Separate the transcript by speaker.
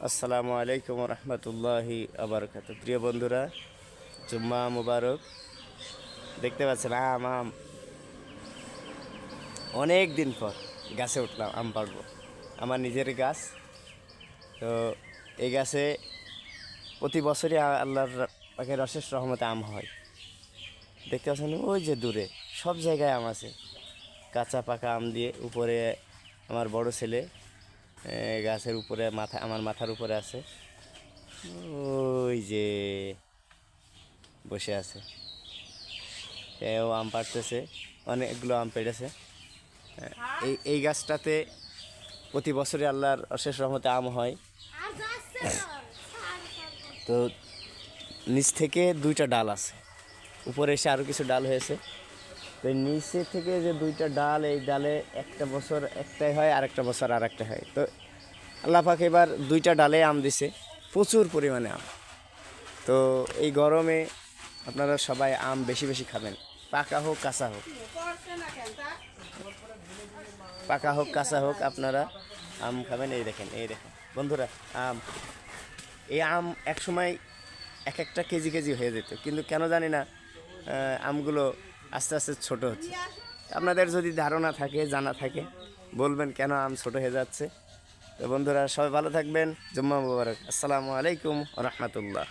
Speaker 1: আসসালামু আলাইকুম রহমতুল্লাহি আবরকাত। প্রিয় বন্ধুরা, জুম্মা মুবারক। দেখতে পাচ্ছেন আম অনেক দিন পর গাছে উঠলাম, আম পাড়বো। আমার নিজের গাছ। তো এই গাছে প্রতি বছরই আল্লাহর পাকের অশেষ রহমতে আম হয়। দেখতে পাচ্ছেন ওই যে দূরে সব জায়গায় আম আছে, কাঁচা পাকা আম দিয়ে। উপরে আমার বড় ছেলে গাছের উপরে আমার মাথার উপরে আছে, ওই যে বসে আছে। এও আম পাড়তেছে, অনেকগুলো আম পেড়েছে। এই গাছটাতে প্রতি বছরই আল্লাহর অশেষ রহমতে আম হয়। তো নিচ থেকে দুইটা ডাল আছে, উপরে এসে আরও কিছু ডাল হয়েছে। তো নিচে থেকে যে দুইটা ডাল, এই ডালে একটা বছর একটাই হয়, আরেকটা বছর আর একটা হয়। তো আল্লাহ পাক এবার দুইটা ডালে আম দিছে, প্রচুর পরিমাণে আম। তো এই গরমে আপনারা সবাই আম বেশি বেশি খাবেন, পাকা হোক কাঁচা হোক। পাকা হোক কাঁচা হোক, আপনারা আম খাবেন। এই দেখেন বন্ধুরা, এই আম এক সময় এক একটা কেজি কেজি হয়ে যেত, কিন্তু কেন জানি না আমগুলো আস্তে আস্তে ছোট হচ্ছে। আপনাদের যদি ধারণা থাকে, জানা থাকে, বলবেন কেন আম ছোট হয়ে যাচ্ছে। তো বন্ধুরা, সবাই ভালো থাকবেন। জুম্মা মুবারক। আসসালামু আলাইকুম ওয়া রাহমাতুল্লাহ।